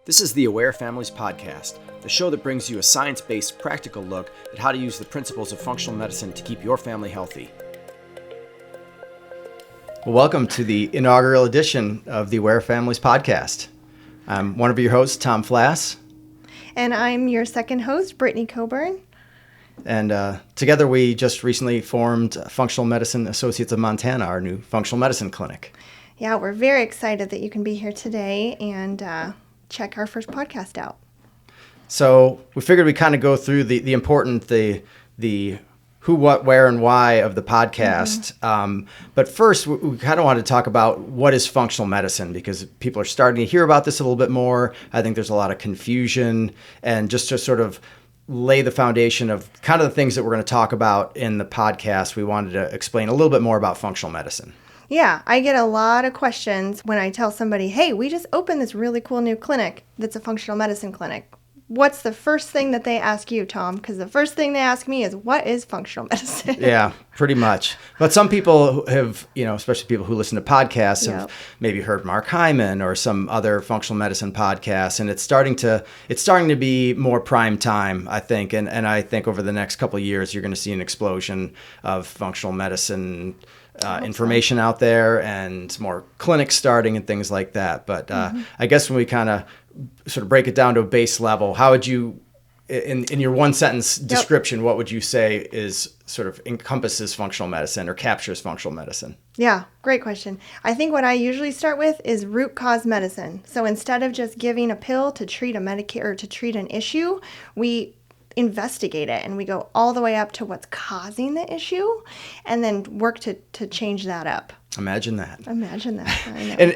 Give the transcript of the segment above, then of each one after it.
This is the Aware Families Podcast, the show that brings you a science-based, practical look at how to use the principles of functional medicine to keep your family healthy. Well, welcome to the inaugural edition of the Aware Families Podcast. I'm one of your hosts, Tom Flass. And I'm your second host, Brittany Coburn. And together we just recently formed Functional Medicine Associates of Montana, our new functional medicine clinic. Yeah, we're very excited that you can be here today and check our first podcast out. So we figured we'd kind of go through the important, the who, what, where, and why of the podcast. But first, we kind of want to talk about what is functional medicine, because people are starting to hear about this a little bit more. I think there's a lot of confusion, and just to sort of lay the foundation of kind of the things that we're going to talk about in the podcast, we wanted to explain a little bit more about functional medicine. Yeah, I get a lot of questions when I tell somebody, hey, we just opened this really cool new clinic that's a functional medicine clinic. What's the first thing that they ask you, Tom? Because the first thing they ask me is, what is functional medicine? Yeah, pretty much. But some people have, especially people who listen to podcasts, have maybe heard Mark Hyman or some other functional medicine podcasts, and it's starting to be more prime time, I think. And I think over the next couple of years, you're going to see an explosion of functional medicine information out there, and more clinics starting and things like that. But I guess when we kind of sort of break it down to a base level, how would you, in your one sentence description, what would you say is sort of encompasses functional medicine or captures functional medicine? Yeah, great question. I think what I usually start with is root cause medicine. So instead of just giving a pill to treat a Medicare or to treat an issue, we investigate it and we go all the way up to what's causing the issue and then work to change that up. Imagine that. I know.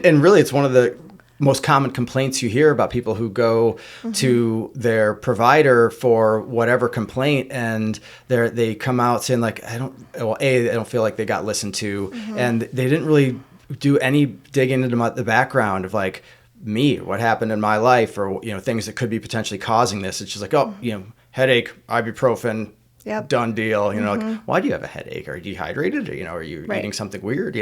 And really, it's one of the most common complaints you hear about people who go to their provider for whatever complaint, and they come out saying like, I don't feel like they got listened to, and they didn't really do any digging into the background of like what happened in my life, or things that could be potentially causing this. It's just like, headache, ibuprofen. Yep. Done deal. Like, why do you have a headache? Are you dehydrated? Or, are you eating something weird?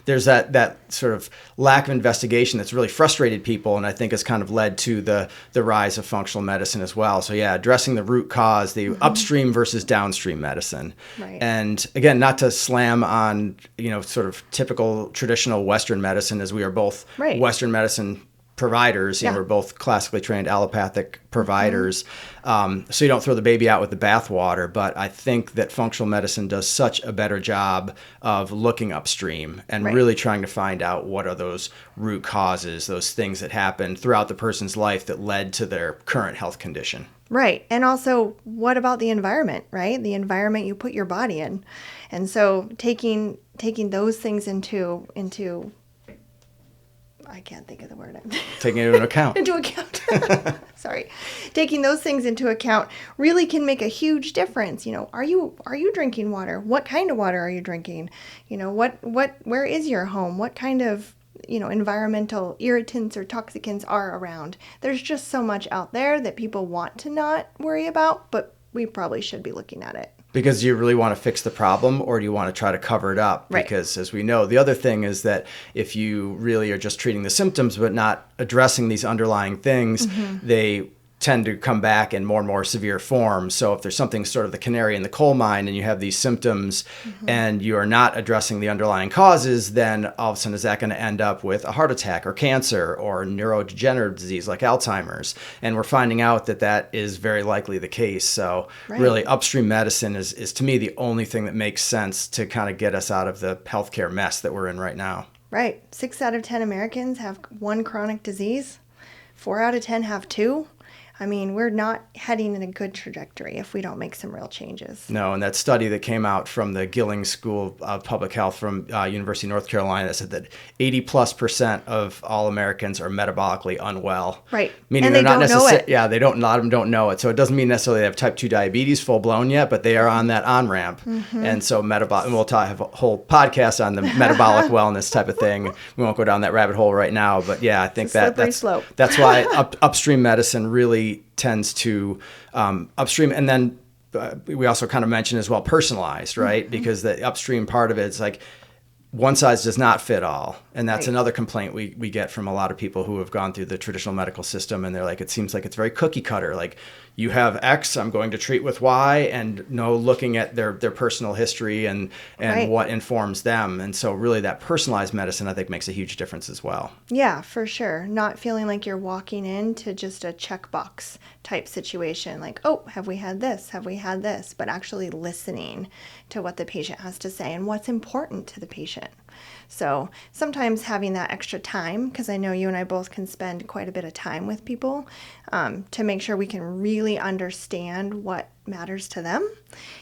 There's that sort of lack of investigation that's really frustrated people, and I think has kind of led to the rise of functional medicine as well. So addressing the root cause, the upstream versus downstream medicine. Right. And again, not to slam on, sort of typical traditional Western medicine, as we are both Western medicine providers, we're both classically trained allopathic providers. So you don't throw the baby out with the bathwater, but I think that functional medicine does such a better job of looking upstream and really trying to find out what are those root causes, those things that happened throughout the person's life that led to their current health condition. Right. And also, what about the environment, right? The environment you put your body in. And so taking those things into I can't think of the word. Taking it into account. Sorry. Taking those things into account really can make a huge difference. Are you drinking water? What kind of water are you drinking? Where is your home? What kind of, environmental irritants or toxicants are around? There's just so much out there that people want to not worry about, but we probably should be looking at it. Because you really want to fix the problem, or do you want to try to cover it up? Right. Because as we know, the other thing is that if you really are just treating the symptoms but not addressing these underlying things, they tend to come back in more and more severe form. So if there's something sort of the canary in the coal mine and you have these symptoms and you are not addressing the underlying causes, then all of a sudden is that going to end up with a heart attack or cancer or neurodegenerative disease like Alzheimer's? And we're finding out that is very likely the case. So really upstream medicine is to me the only thing that makes sense to kind of get us out of the healthcare mess that we're in right now. Right. 6 out of 10 Americans have one chronic disease. 4 out of 10 have 2. I mean, we're not heading in a good trajectory if we don't make some real changes. No, and that study that came out from the Gillings School of Public Health from University of North Carolina said that 80+% of all Americans are metabolically unwell. Right. Meaning and they're they not don't know it. Yeah, a lot of them don't know it. So it doesn't mean necessarily they have type 2 diabetes full blown yet, but they are on that on-ramp. And so and we'll have a whole podcast on the metabolic wellness type of thing. We won't go down that rabbit hole right now, but I think that's why upstream medicine really tends to upstream, and then we also kind of mentioned as well personalized, right? Because the upstream part of it is like, one size does not fit all. And that's Right. another complaint we get from a lot of people who have gone through the traditional medical system. And they're like, it seems like it's very cookie cutter. Like, you have X, I'm going to treat with Y, and no looking at their personal history and Right. what informs them. And so really that personalized medicine, I think, makes a huge difference as well. Yeah, for sure. Not feeling like you're walking into just a checkbox type situation, like, oh, have we had this? Have we had this? But actually listening to what the patient has to say and what's important to the patient. So sometimes having that extra time, because I know you and I both can spend quite a bit of time with people, to make sure we can really understand what matters to them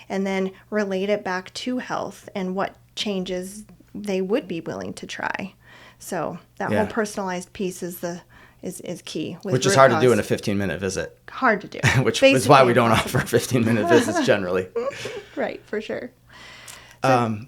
and then relate it back to health and what changes they would be willing to try. So that Yeah. whole personalized piece is key. With Which is root hard to do cause. in a 15-minute visit, Hard to do. which is why we don't offer 15-minute visits generally. Right, for sure.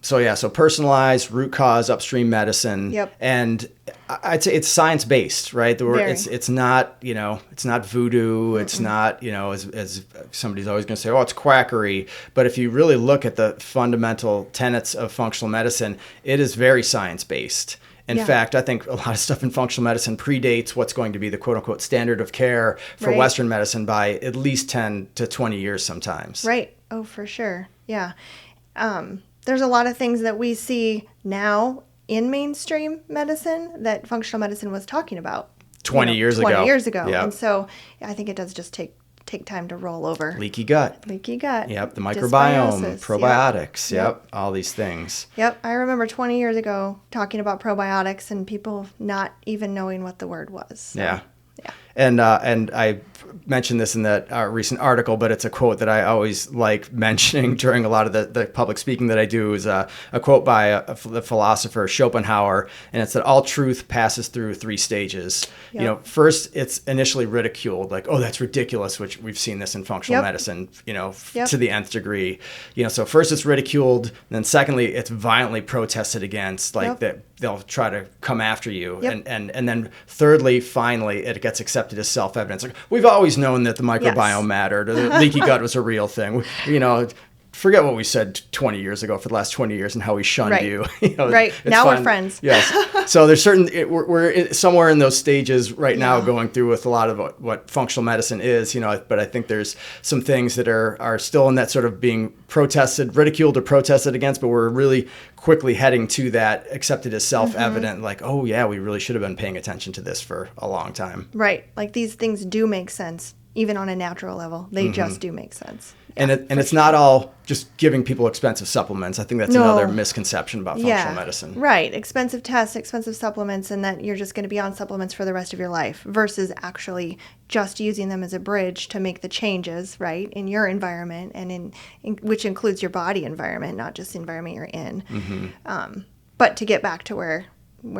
So personalized, root cause, upstream medicine. Yep. And I'd say it's science-based, right? Very. It's not, it's not voodoo. It's not, as somebody's always going to say, oh, it's quackery. But if you really look at the fundamental tenets of functional medicine, it is very science-based. In Yeah. fact, I think a lot of stuff in functional medicine predates what's going to be the quote-unquote standard of care for Right. Western medicine by at least 10 to 20 years sometimes. Right. Oh, for sure. Yeah. There's a lot of things that we see now in mainstream medicine that functional medicine was talking about 20 years ago. 20 years ago. Yep. And so I think it does just take time to roll over. Leaky gut. Leaky gut. Yep, the microbiome, dysbiosis. probiotics, Yep. yep, all these things. Yep. I remember 20 years ago talking about probiotics and people not even knowing what the word was. So, Yeah. Yeah. And I mentioned this in that recent article, but it's a quote that I always like mentioning during a lot of the public speaking that I do, is a quote by the philosopher Schopenhauer, and it's that all truth passes through three stages. Yep. First it's initially ridiculed, like, oh, that's ridiculous, which we've seen this in functional Yep. medicine, Yep. to the nth degree. So first it's ridiculed, and then secondly it's violently protested against, like Yep. that they'll try to come after you. Yep. And then thirdly, finally, it gets accepted as self-evident. Like, we've always known that the microbiome Yes. mattered, or the leaky gut was a real thing. Forget what we said 20 years ago for the last 20 years and how we shunned Right. you. Right. it's Now we're fun. friends. Yes. So there's we're somewhere in those stages right now, Yeah. going through with a lot of what functional medicine is, but I think there's some things that are still in that sort of being ridiculed or protested against, but we're really quickly heading to that accepted as self-evident, like, oh yeah, we really should have been paying attention to this for a long time. Right. Like these things do make sense, even on a natural level. They just do make sense. And it's not all just giving people expensive supplements. I think that's No. another misconception about functional medicine. Right. Expensive tests, expensive supplements, and that you're just going to be on supplements for the rest of your life versus actually just using them as a bridge to make the changes, right, in your environment and in which includes your body environment, not just the environment you're in. But to get back to where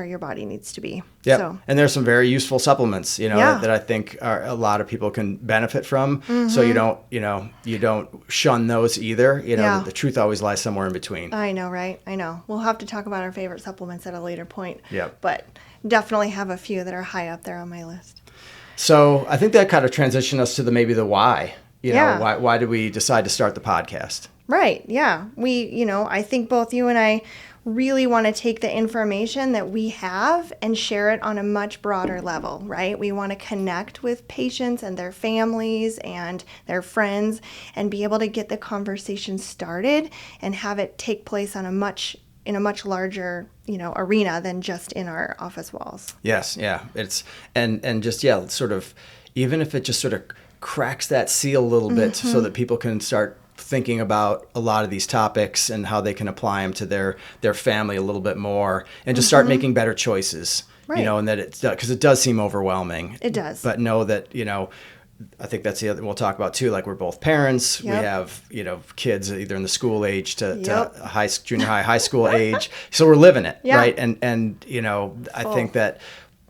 your body needs to be. Yeah, So, and there's some very useful supplements, Yeah. that I think a lot of people can benefit from. So you don't shun those either. Yeah. The truth always lies somewhere in between. I know, right? I know. We'll have to talk about our favorite supplements at a later point. Yep. But definitely have a few that are high up there on my list. So I think that kind of transitioned us to the why. Yeah. Why did we decide to start the podcast? Right. Yeah. I think both you and I really want to take the information that we have and share it on a much broader level, right? We want to connect with patients and their families and their friends and be able to get the conversation started and have it take place on in a much larger, arena than just in our office walls. Yes, yeah. It's and just sort of, even if it just sort of cracks that seal a little bit so that people can start thinking about a lot of these topics and how they can apply them to their family a little bit more, and just start making better choices. Right. And that it's, because it does seem overwhelming. It does. But know that, I think that's the other we'll talk about too. Like, we're both parents. Yep. We have, kids either in the school age to Yep. junior high school age. So we're living it, Yeah. right? And I think that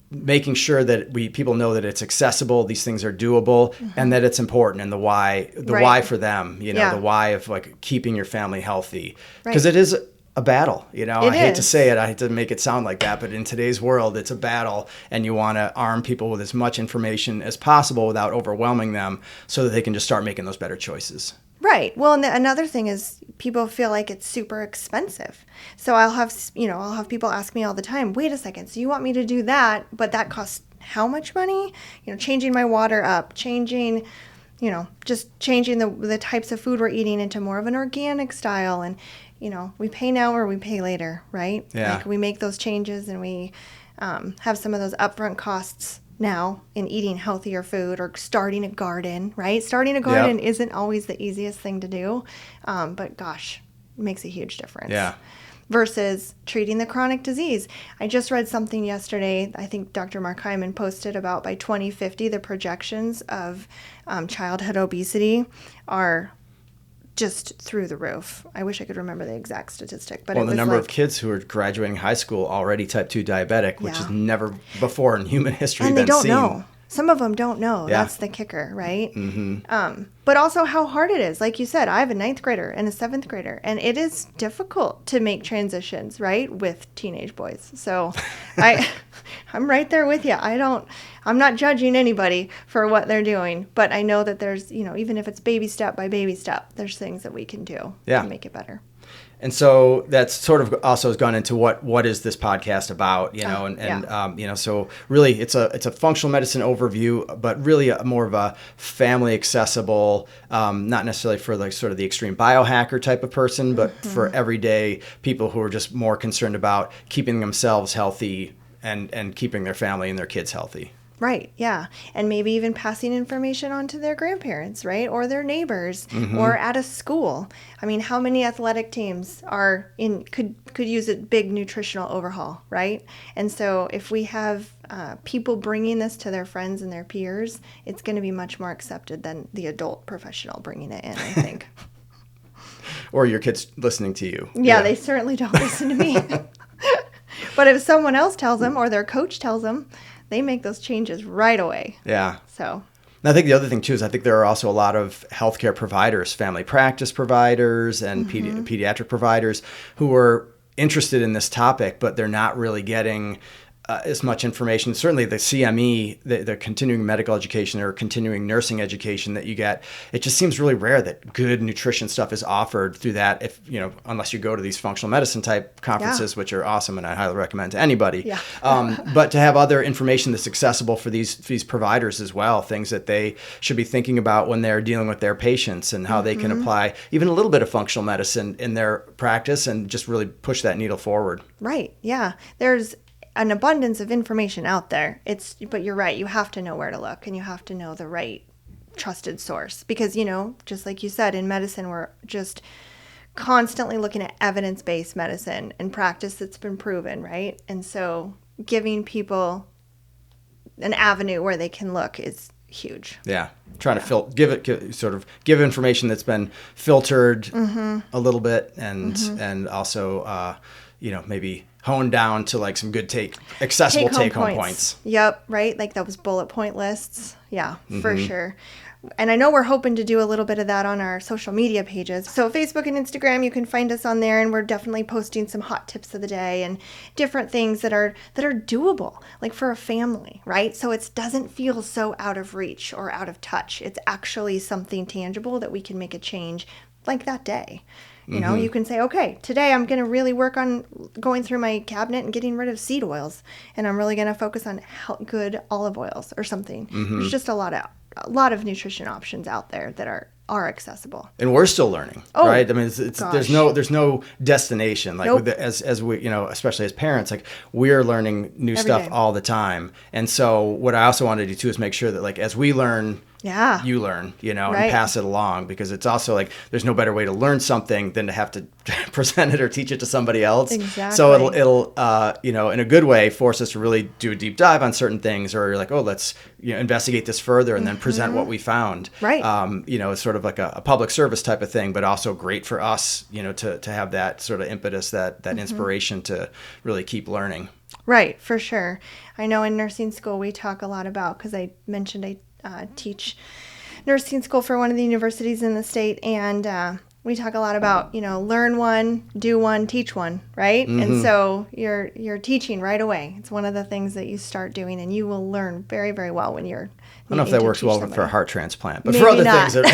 making sure that people know that it's accessible, these things are doable, and that it's important, and the why Right. for them, Yeah. the why of like keeping your family healthy, Right. because it is a battle. I hate to is. say it, I hate to make it sound like that, but in today's world, it's a battle, and you want to arm people with as much information as possible without overwhelming them, so that they can just start making those better choices. Right. Well, and another thing is people feel like it's super expensive. So I'll have people ask me all the time, wait a second, so you want me to do that, but that costs how much money? Changing my water up, just changing the types of food we're eating into more of an organic style. And, we pay now or we pay later, right? Yeah. Like we make those changes and we have some of those upfront costs now in eating healthier food or starting a garden, right? Starting a garden isn't always the easiest thing to do, but gosh, it makes a huge difference. Yeah. Versus treating the chronic disease. I just read something yesterday, I think Dr. Mark Hyman posted about by 2050, the projections of childhood obesity are just through the roof. I wish I could remember the exact statistic, but well, it was the number of kids who are graduating high school already type 2 diabetic, which has never before in human history and been they don't seen. know. Some of them don't know. Yeah. That's the kicker, right? Mm-hmm. But also how hard it is. Like you said, I have a 9th grader and a 7th grader, and it is difficult to make transitions, right, with teenage boys. So I'm right there with you. I'm not judging anybody for what they're doing, but I know that there's, even if it's baby step by baby step, there's things that we can do to make it better. And so that's sort of also has gone into what is this podcast about, so really it's a functional medicine overview, but really more of a family accessible, not necessarily for like sort of the extreme biohacker type of person, but for everyday people who are just more concerned about keeping themselves healthy and keeping their family and their kids healthy. Right, yeah. And maybe even passing information on to their grandparents, right? Or their neighbors, or at a school. I mean, how many athletic teams could use a big nutritional overhaul, right? And so if we have people bringing this to their friends and their peers, it's going to be much more accepted than the adult professional bringing it in, I think. Or your kids listening to you. Yeah, they certainly don't listen to me. But if someone else tells them or their coach tells them, they make those changes right away. Yeah. So. And I think the other thing too is I think there are also a lot of healthcare providers, family practice providers and pediatric providers who are interested in this topic, but they're not really getting as much information. Certainly the CME, the continuing medical education or continuing nursing education that you get, it just seems really rare that good nutrition stuff is offered through that, unless you go to these functional medicine type conferences, which are awesome and I highly recommend to anybody. Yeah. But to have other information that's accessible for these providers as well, things that they should be thinking about when they're dealing with their patients and how they can apply even a little bit of functional medicine in their practice and just really push that needle forward. Right. Yeah. There's an abundance of information out there. But you're right. You have to know where to look and you have to know the right trusted source because, just like you said, in medicine, we're just constantly looking at evidence-based medicine and practice that's been proven, right? And so giving people an avenue where they can look is huge. Yeah. Trying to give information that's been filtered a little bit and also, maybe honed down to like some good accessible take-home points. Yep, right? Like those bullet point lists. Yeah, for sure. And I know we're hoping to do a little bit of that on our social media pages. So Facebook and Instagram, you can find us on there, and we're definitely posting some hot tips of the day and different things that are doable, like for a family, right? So it doesn't feel so out of reach or out of touch. It's actually something tangible that we can make a change like that day. You can say, okay, today I'm going to really work on going through my cabinet and getting rid of seed oils, and I'm really going to focus on good olive oils or something. There's just a lot of nutrition options out there that are accessible. And we're still learning, right? I mean, there's no destination. Like as we, especially as parents, like we're learning new stuff all the time. And so what I also want to do too is make sure that like as we learn, you learn, and pass it along, because it's also like there's no better way to learn something than to have to present it or teach it to somebody else. Exactly. So it'll in a good way force us to really do a deep dive on certain things, or you're like, oh, let's investigate this further and then present what we found. Right. It's sort of like a public service type of thing, but also great for us, to have that sort of impetus, that inspiration to really keep learning. Right, for sure. I know in nursing school we talk a lot about, because I mentioned I teach nursing school for one of the universities in the state, and we talk a lot about learn one, do one, teach one, right? And so you're teaching right away. It's one of the things that you start doing, and you will learn very, very well when you're I don't know if that works well for a heart transplant, but Maybe for other not. things,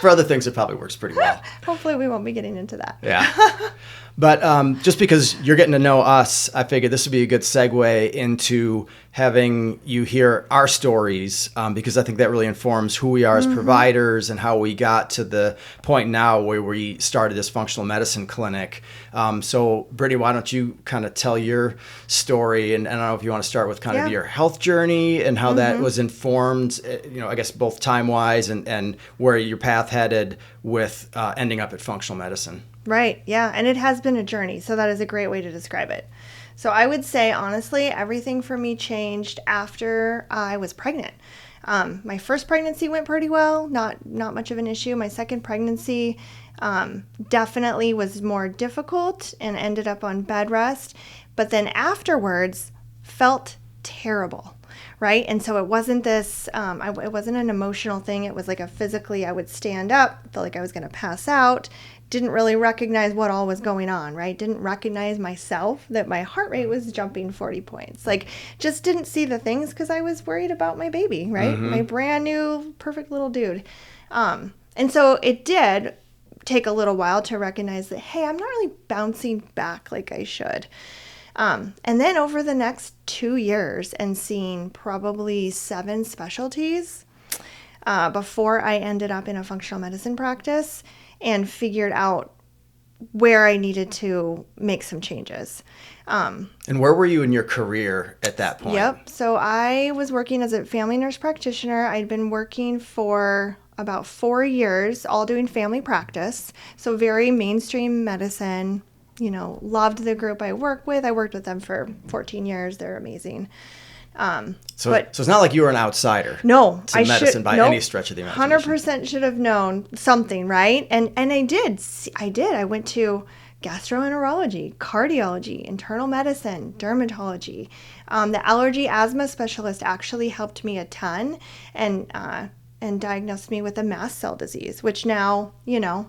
for other things, it probably works pretty well. Hopefully we won't be getting into that. Yeah. But just because you're getting to know us, I figured this would be a good segue into having you hear our stories, because I think that really informs who we are as providers and how we got to the point now where we started this functional medicine clinic. So, Brittany, why don't you kind of tell your story? And I don't know if you want to start with kind of your health journey and how that was informed, I guess both time-wise and where your path headed with ending up at functional medicine. Right. Yeah. And it has been a journey. So that is a great way to describe it. So I would say, honestly, everything for me changed after I was pregnant. My first pregnancy went pretty well, not much of an issue. My second pregnancy definitely was more difficult and ended up on bed rest. But then afterwards felt terrible. Right. And so it wasn't this, it wasn't an emotional thing. It was like physically, I would stand up, felt like I was going to pass out, didn't really recognize what all was going on, right? Didn't recognize myself, that my heart rate was jumping 40 points. Like, just didn't see the things because I was worried about my baby, right? My brand new, perfect little dude. And so it did take a little while to recognize that, hey, I'm not really bouncing back like I should. And then over the next 2 years and seeing probably 7 specialties before I ended up in a functional medicine practice and figured out where I needed to make some changes. And where were you in your career at that point? Yep. So I was working as a family nurse practitioner. I'd been working for about 4 years, all doing family practice. So very mainstream medicine. Loved the group I work with. I worked with them for 14 years. They're amazing. So it's not like you were an outsider. No, to medicine by any stretch of the imagination. 100% should have known something, right? And I did. I went to gastroenterology, cardiology, internal medicine, dermatology. The allergy asthma specialist actually helped me a ton and diagnosed me with a mast cell disease, which now,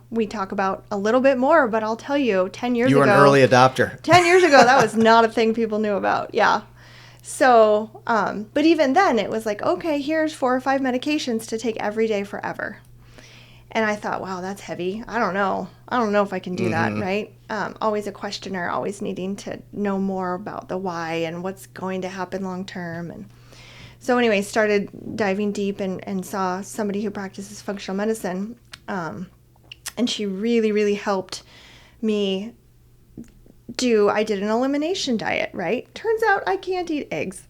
we talk about a little bit more, but I'll tell you, 10 years ago. You were an early adopter. 10 years ago, that was not a thing people knew about. Yeah. So, but even then it was like, okay, here's 4 or 5 medications to take every day forever. And I thought, wow, that's heavy. I don't know if I can do that, right? Always a questioner, always needing to know more about the why and what's going to happen long term. And so anyway, started diving deep and saw somebody who practices functional medicine. And she really, really helped me I did an elimination diet, right? Turns out I can't eat eggs.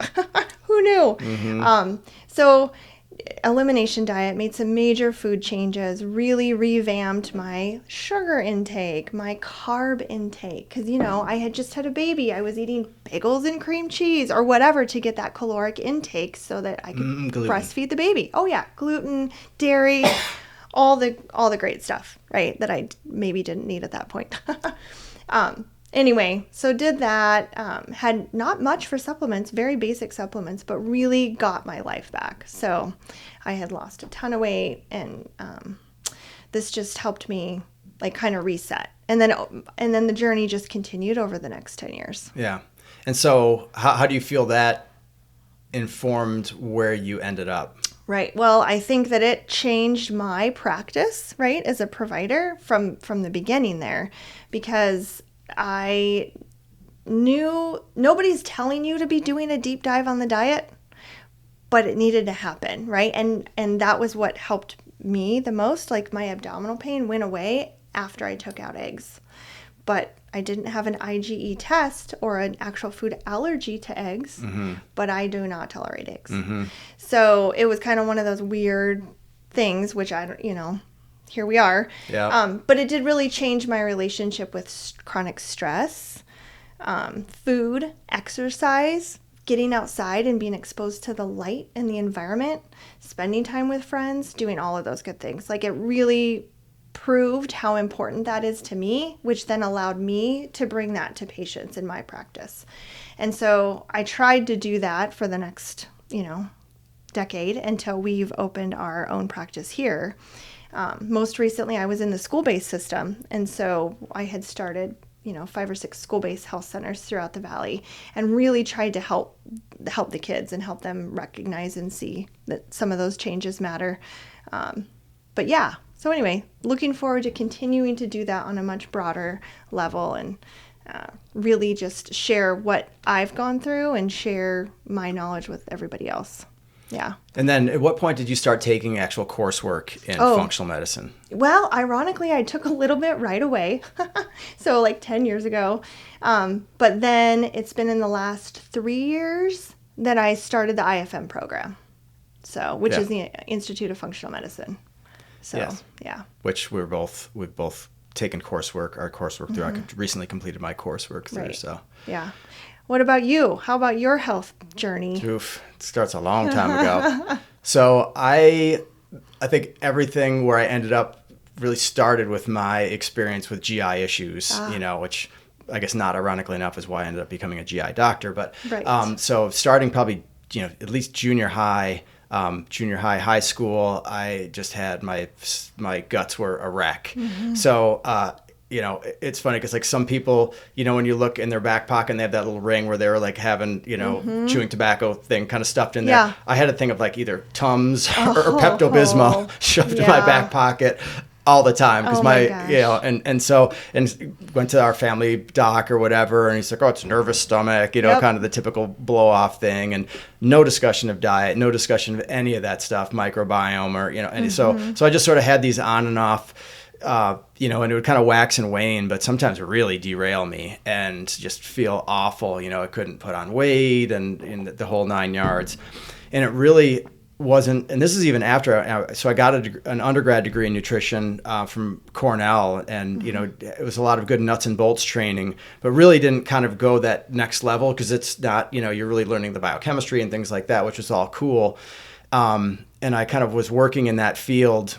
Who knew? So elimination diet, made some major food changes, really revamped my sugar intake, my carb intake. Because, I had just had a baby. I was eating bagels and cream cheese or whatever to get that caloric intake so that I could breastfeed the baby. Oh, yeah. Gluten, dairy, all the great stuff, right? That I maybe didn't need at that point. Anyway, so did that, had not much for supplements, very basic supplements, but really got my life back. So I had lost a ton of weight and this just helped me kind of reset. And then the journey just continued over the next 10 years. Yeah. And so how do you feel that informed where you ended up? Right. Well, I think that it changed my practice, right, as a provider from the beginning there, because I knew nobody's telling you to be doing a deep dive on the diet, but it needed to happen, right? And that was what helped me the most. Like, my abdominal pain went away after I took out eggs, but I didn't have an IgE test or an actual food allergy to eggs, but I do not tolerate eggs. So it was kind of one of those weird things, which I don't, here we are. Yeah. But it did really change my relationship with chronic stress, food, exercise, getting outside and being exposed to the light and the environment, spending time with friends, doing all of those good things. Like, it really proved how important that is to me, which then allowed me to bring that to patients in my practice. And so I tried to do that for the next, decade until we've opened our own practice here. Most recently, I was in the school-based system, and so I had started 5 or 6 school-based health centers throughout the valley, and really tried to help the kids and help them recognize and see that some of those changes matter. But yeah, so anyway, looking forward to continuing to do that on a much broader level, and really just share what I've gone through and share my knowledge with everybody else. Yeah. And then at what point did you start taking actual coursework in functional medicine? Well, ironically, I took a little bit right away. So like 10 years ago. But then it's been in the last 3 years that I started the IFM program. So, which is the Institute of Functional Medicine. So, yeah. Which we've both taken our coursework through. I recently completed my coursework through, so. Yeah. What about you? How about your health journey? Oof, it starts a long time ago. So I think everything where I ended up really started with my experience with GI issues, which I guess not ironically enough is why I ended up becoming a GI doctor. But so starting probably, at least junior high, high school, I just had my guts were a wreck. So, it's funny because like some people, when you look in their back pocket and they have that little ring where they were like having, chewing tobacco thing kind of stuffed in there. Yeah. I had a thing of like either Tums or Pepto-Bismol shoved in my back pocket all the time because and went to our family doc or whatever, and he's like, oh, it's nervous stomach, kind of the typical blow off thing, and no discussion of diet, no discussion of any of that stuff, microbiome or, and so I just sort of had these on and off, and it would kind of wax and wane, but sometimes really derail me and just feel awful. I couldn't put on weight and the whole 9 yards. And it really wasn't, and this is even after, so I got an undergrad degree in nutrition from Cornell, and, it was a lot of good nuts and bolts training, but really didn't kind of go that next level because it's not, you're really learning the biochemistry and things like that, which was all cool. And I kind of was working in that field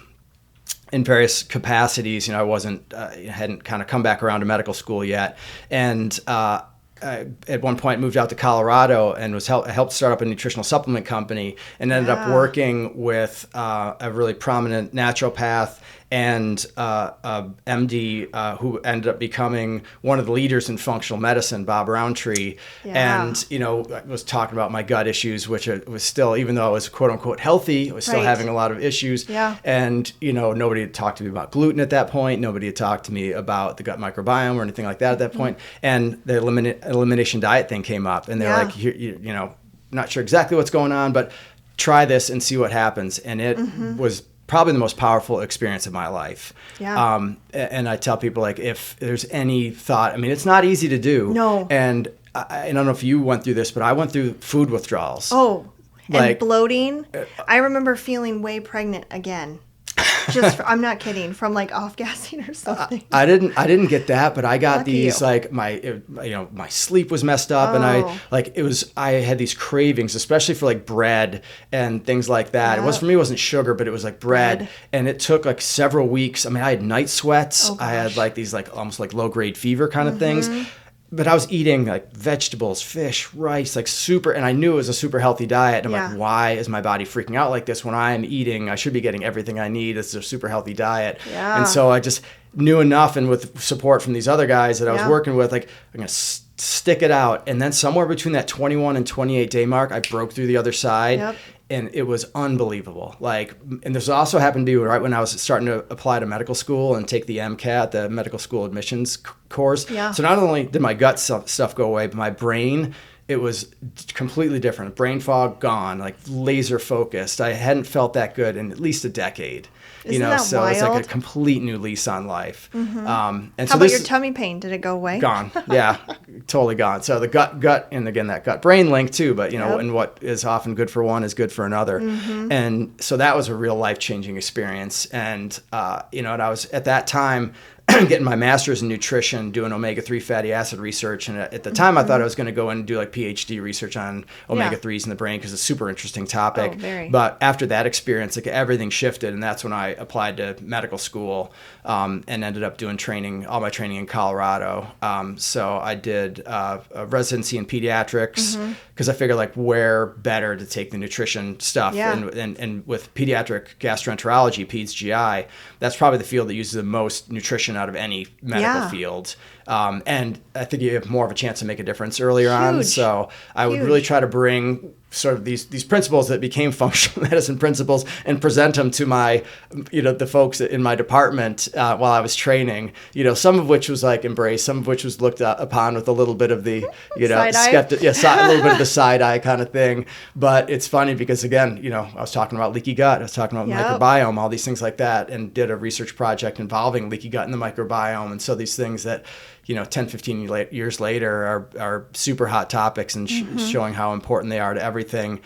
in various capacities. I hadn't kind of come back around to medical school yet. And I, at one point, moved out to Colorado and helped start up a nutritional supplement company, and ended up working with a really prominent naturopath and MD who ended up becoming one of the leaders in functional medicine, Bob Roundtree. Yeah. And, I was talking about my gut issues, which was still, even though I was quote unquote healthy, I was still having a lot of issues. Yeah. And, nobody had talked to me about gluten at that point. Nobody had talked to me about the gut microbiome or anything like that at that point. And the elimination diet thing came up, and they're like, not sure exactly what's going on, but try this and see what happens. And it was probably the most powerful experience of my life. Yeah. And I tell people, like, if there's any thought, it's not easy to do. No. And I don't know if you went through this, but I went through food withdrawals. Oh, and bloating. I remember feeling way pregnant again. I'm not kidding, from like off gassing or something. I didn't get that, but I got these like my sleep was messed up, and I had these cravings, especially for like bread and things like that. Yeah. For me, it wasn't sugar, but it was like bread. And it took like several weeks. I had night sweats. I had like these like almost like low grade fever kind of things. But I was eating like vegetables, fish, rice, like super, and I knew it was a super healthy diet. And I'm like, why is my body freaking out like this when I am eating? I should be getting everything I need. It's a super healthy diet. Yeah. And so I just knew enough, and with support from these other guys that I was working with, like, I'm going to stick it out. And then somewhere between that 21 and 28 day mark, I broke through the other side. Yep. And it was unbelievable. Like, and this also happened to be right when I was starting to apply to medical school and take the MCAT, the medical school admissions course. Yeah. So not only did my gut stuff go away, but my brain, it was completely different. Brain fog gone, like laser focused. I hadn't felt that good in at least a decade. Isn't that so wild? It's like a complete new lease on life. And how about your tummy pain? Did it go away? Gone. Yeah, totally gone. So the gut, and again, that gut brain link too, but and what is often good for one is good for another. And so that was a real life-changing experience. And, and I was at that time getting my master's in nutrition, doing omega-3 fatty acid research. And at the time, I thought I was going to go and do like PhD research on omega-3s in the brain because it's a super interesting topic. But after that experience, like everything shifted. And that's when I applied to medical school and ended up doing all my training in Colorado. So I did a residency in pediatrics because I figured like where better to take the nutrition stuff. Yeah. And with pediatric gastroenterology, peds GI, that's probably the field that uses the most nutrition out of any medical field. And I think you have more of a chance to make a difference earlier on. Huge. So I would really try to bring sort of these principles that became functional medicine principles and present them to my, the folks in my department while I was training, some of which was like embraced, some of which was looked upon with a little bit of the, skeptic, a little bit of the side eye kind of thing. But it's funny because, again, I was talking about leaky gut, I was talking about microbiome, all these things like that, and did a research project involving leaky gut and the microbiome. And so these things that, 10, 15 years later are super hot topics and showing how important they are to everything.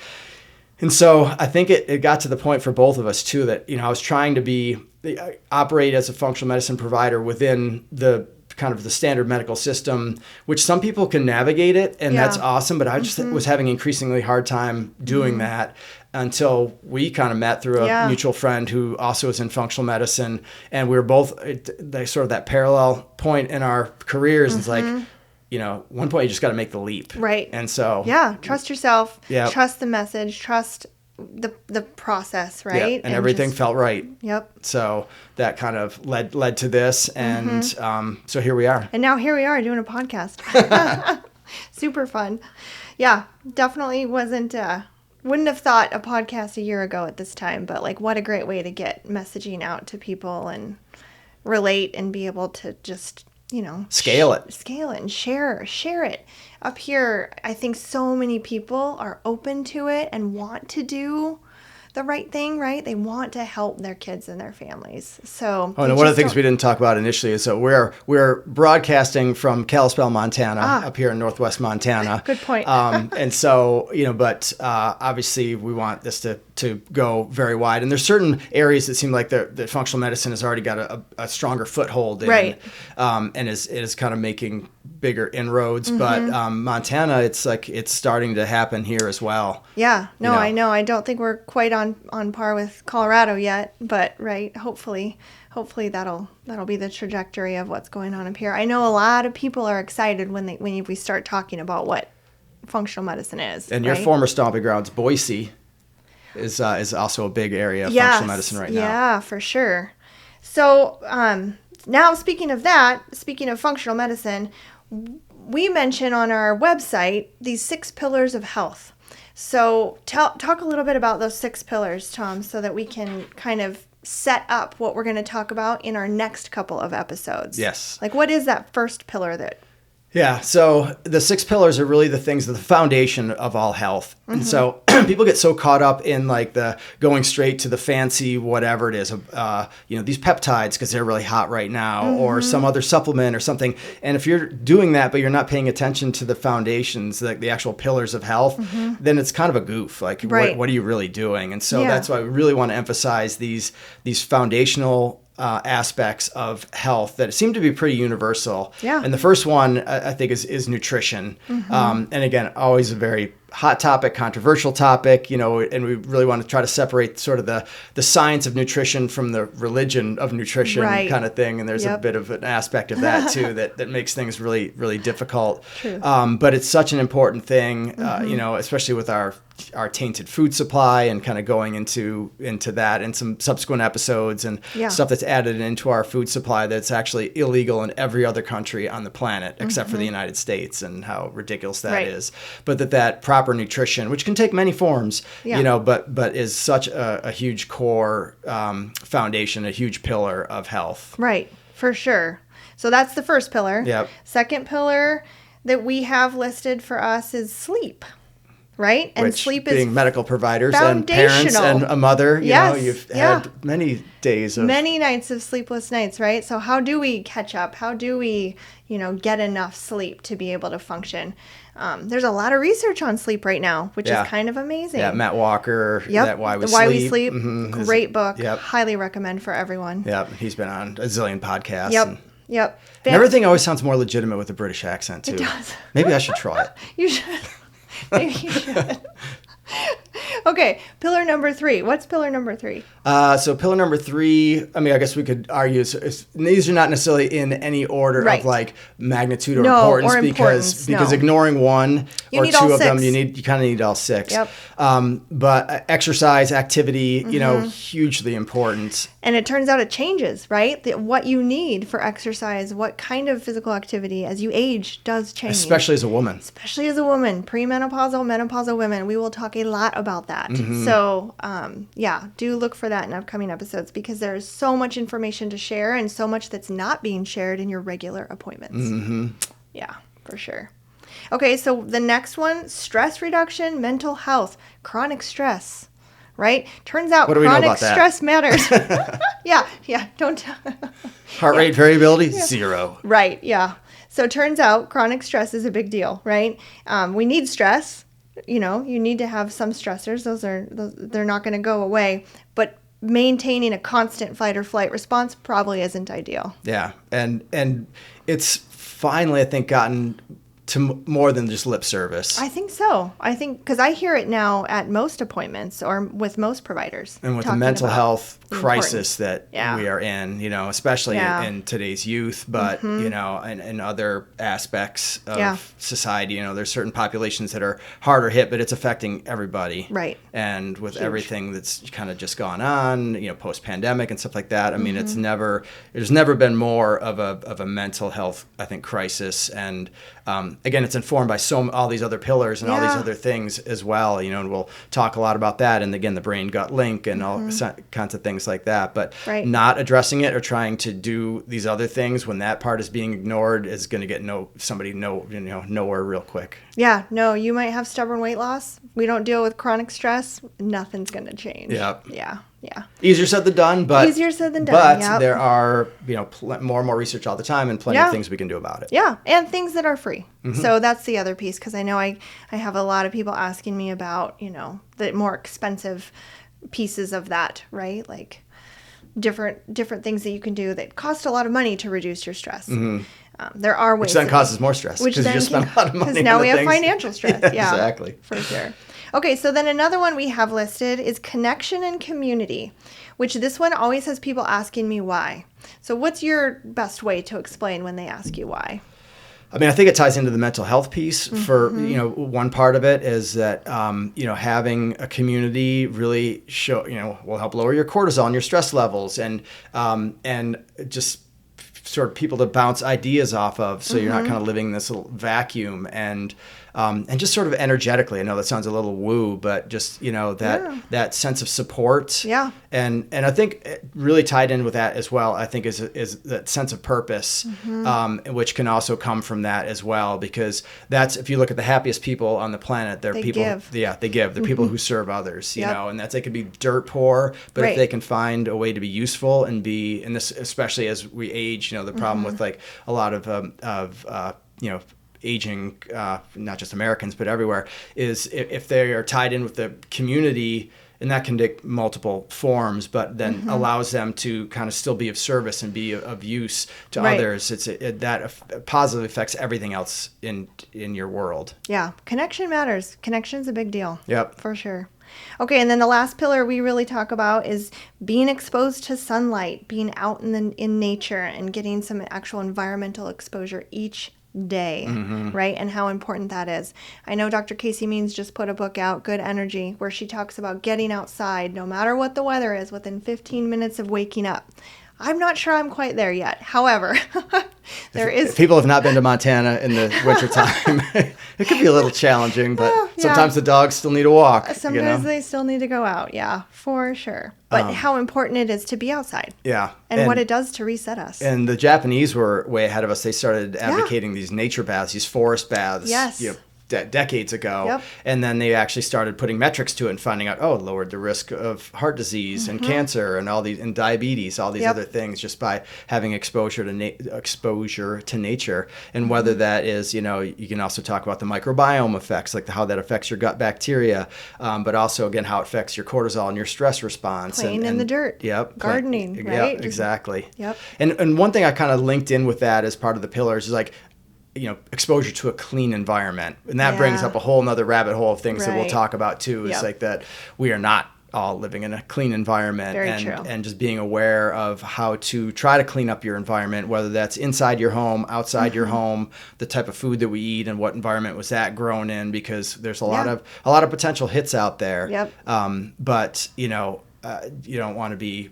And so I think it got to the point for both of us too that, I was trying to operate as a functional medicine provider within the kind of the standard medical system, which some people can navigate it, and that's awesome. But I just was having increasingly hard time doing that until we kind of met through a mutual friend who also is in functional medicine. And we were both sort of that parallel point in our careers. It's like, one point you just got to make the leap. Right. And so. Yeah. Trust yourself. Yep. Trust the message. Trust the process, right? Yep. And everything felt right. Yep. So that kind of led to this. And so here we are. And now here we are doing a podcast. Super fun. Yeah. Definitely wouldn't have thought a podcast a year ago at this time, but like what a great way to get messaging out to people and relate and be able to just, scale it and share it. Up here, I think so many people are open to it and want to do the right thing, right? They want to help their kids and their families. So, and one of the things we didn't talk about initially is that we're broadcasting from Kalispell, Montana, up here in Northwest Montana. Good point. And so, but obviously we want this to go very wide. And there's certain areas that seem like the functional medicine has already got a stronger foothold in, right. And is kind of making bigger inroads. But Montana, it's like it's starting to happen here as well. Yeah. No, I know. I don't think we're quite on par with Colorado yet, but right, hopefully that'll be the trajectory of what's going on up here. I know a lot of people are excited when we start talking about what functional medicine is. And your former stomping grounds, Boise, is also a big area of functional medicine right now. Yeah, for sure. So now speaking of functional medicine, we mention on our website these 6 pillars of health. So talk a little bit about those 6 pillars, Tom, so that we can kind of set up what we're going to talk about in our next couple of episodes. Yes. Like, what is that first pillar that... Yeah, so the 6 pillars are really the things, the foundation of all health. And so people get so caught up in like the going straight to the fancy whatever it is, these peptides because they're really hot right now, or some other supplement or something. And if you're doing that, but you're not paying attention to the foundations, like the actual pillars of health, then it's kind of a goof. Like, what are you really doing? And so that's why we really want to emphasize these foundational aspects of health that seem to be pretty universal. Yeah. And the first one I think is nutrition. And again, always a very hot topic, controversial topic, and we really want to try to separate sort of the science of nutrition from the religion of nutrition kind of thing. And there's a bit of an aspect of that too that makes things really, really difficult. True. But it's such an important thing, especially with our tainted food supply and kind of going into that in some subsequent episodes and stuff that's added into our food supply that's actually illegal in every other country on the planet except for the United States, and how ridiculous that is. But that proper nutrition, which can take many forms, but is such a huge core foundation, a huge pillar of health. Right, for sure. So that's the first pillar. Yep. Second pillar that we have listed for us is sleep. Right? And which, sleep being is medical providers and parents and a mother, you've had many days of... Many nights of sleepless nights, right? So how do we catch up? How do we, get enough sleep to be able to function? There's a lot of research on sleep right now, which is kind of amazing. Yeah, Matt Walker, that Why We Sleep. Why We Sleep, great book. Highly recommend for everyone. Yep, he's been on a zillion podcasts. Yep. And everything always sounds more legitimate with a British accent, too. It does. Maybe I should try it. You should. Maybe you should. Okay, pillar number 3. What's pillar number 3? So pillar number 3, I mean, I guess we could argue these are not necessarily in any order Right. of like magnitude or No, importance, or importance, because no. ignoring one You or need 2 all of them, 6. you kind of need all 6. Yep. But exercise, activity, hugely important. And it turns out it changes, right? What you need for exercise, what kind of physical activity as you age does change. Especially as a woman. Especially as a woman, premenopausal, menopausal women. We will talk a lot about that. So, do look for that in upcoming episodes because there's so much information to share and so much that's not being shared in your regular appointments. Yeah, for sure. Okay, so the next one, stress reduction, mental health, chronic stress. Right? Turns out What do we know chronic about that? stress matters. yeah, don't. Heart rate variability, 0. Right, yeah. So it turns out chronic stress is a big deal, right? We need stress. You need to have some stressors. They're not going to go away. But maintaining a constant fight or flight response probably isn't ideal. Yeah, and it's finally, I think, gotten to more than just lip service. I think so. I think because I hear it now at most appointments or with most providers. And with the talking mental about health the crisis that Yeah. we are in, especially Yeah. in today's youth, but, and other aspects of Yeah. society, there's certain populations that are harder hit, but it's affecting everybody. Right. And with everything that's kind of just gone on, post-pandemic and stuff like that, I mean, there's never been more of a mental health, I think, crisis. And again, it's informed by all these other pillars and all these Yeah. other things as well, and we'll talk a lot about that. And again, the brain-gut link and all kinds of things like that. But Right. not addressing it or trying to do these other things when that part is being ignored is going to get nowhere real quick. Yeah, no, you might have stubborn weight loss. We don't deal with chronic stress. Nothing's going to change. Yep. Yeah. Easier said than done, but Easier said than done, But yep. there are more and more research all the time, and plenty of things we can do about it. Yeah, and things that are free. So that's the other piece because I know I have a lot of people asking me about the more expensive pieces of that, right? Like different things that you can do that cost a lot of money to reduce your stress. There are ways. Which then causes more stress because you just spend a lot of money. Because now on we the have things. financial stress. Yeah, exactly. For sure. Okay, so then another one we have listed is connection and community, which this one always has people asking me why. So what's your best way to explain when they ask you why? I mean, I think it ties into the mental health piece. For one part of it is that having a community really will help lower your cortisol and your stress levels, and just sort of people to bounce ideas off of, so you're not kind of living in this little vacuum, and just sort of energetically. I know that sounds a little woo, but just that sense of support. Yeah. And I think it really tied in with that as well, I think is that sense of purpose, which can also come from that as well, because that's, if you look at the happiest people on the planet, they're people. Give. Yeah, they give. They're people who serve others, Yep. and they could be dirt poor, but Right. if they can find a way to be useful and this, especially as we age, the problem with like a lot of aging, not just Americans, but everywhere, is if they are tied in with the community, and that can take multiple forms, but then allows them to kind of still be of service and be of use to Right. others. That positively affects everything else in your world. Yeah, connection matters. Connection's a big deal. Yep. For sure. Okay, and then the last pillar we really talk about is being exposed to sunlight, being out in nature and getting some actual environmental exposure each day, right? And how important that is. I know Dr. Casey Means just put a book out, Good Energy, where she talks about getting outside no matter what the weather is within 15 minutes of waking up. I'm not sure I'm quite there yet. However, If people have not been to Montana in the wintertime, it could be a little challenging, but Oh, yeah. sometimes the dogs still need a walk. sometimes they still need to go out. Yeah, for sure. But how important it is to be outside. Yeah. And what it does to reset us. And the Japanese were way ahead of us. They started advocating these nature baths, these forest baths. Yes. Decades ago. Yep. And then they actually started putting metrics to it and finding out, it lowered the risk of heart disease and cancer and and diabetes, all these Yep. other things, just by having exposure to nature. And whether that is, you can also talk about the microbiome effects, like how that affects your gut bacteria, but also, again, how it affects your cortisol and your stress response. Playing in the dirt. Yep. Gardening, Yep, right? exactly. Yep. And one thing I kind of linked in with that as part of the pillars is like, exposure to a clean environment. And that brings Yeah. up a whole nother rabbit hole of things that we'll Right. talk about too. It's Yep. like that we are not all living in a clean environment. Very and, true. and just being aware of how to try to clean up your environment, whether that's inside your home, outside your home, the type of food that we eat and what environment was that grown in, because there's a lot of potential hits out there. Yep. But you don't want to be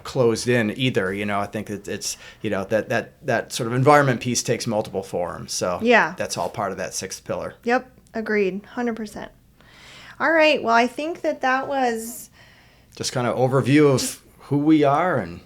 closed in either. I think it's that sort of environment piece takes multiple forms. So Yeah. that's all part of that sixth pillar. Yep. Agreed. 100%. All right. Well, I think that was Just kind of overview of who we are and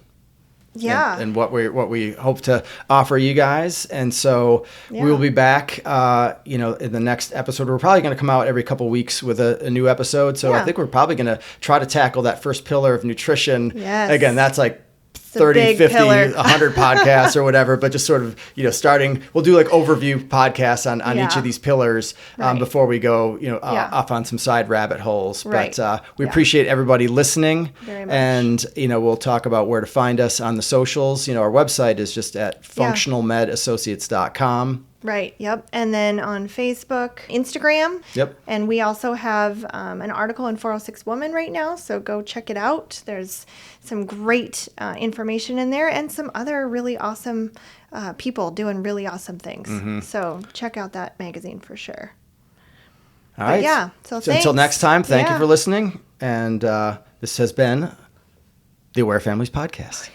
what we hope to offer you guys. And so we will be back, in the next episode. We're probably going to come out every couple of weeks with a new episode. So I think we're probably going to try to tackle that first pillar of nutrition. Yes. Again, that's like a 30, big 50, pillar. 100 podcasts or whatever, but just sort of, starting, we'll do like overview podcasts on each of these pillars before we go, off on some side rabbit holes. Right. But we appreciate everybody listening. Very much. And, we'll talk about where to find us on the socials. Our website is just at functionalmedassociates.com. Right. Yep. And then on Facebook, Instagram. Yep. And we also have an article in 406 Woman right now. So go check it out. There's some great information in there and some other really awesome people doing really awesome things. Mm-hmm. So check out that magazine for sure. All right. Yeah. So until thanks. next time, thank you Yeah. for listening. And this has been the Aware Families Podcast.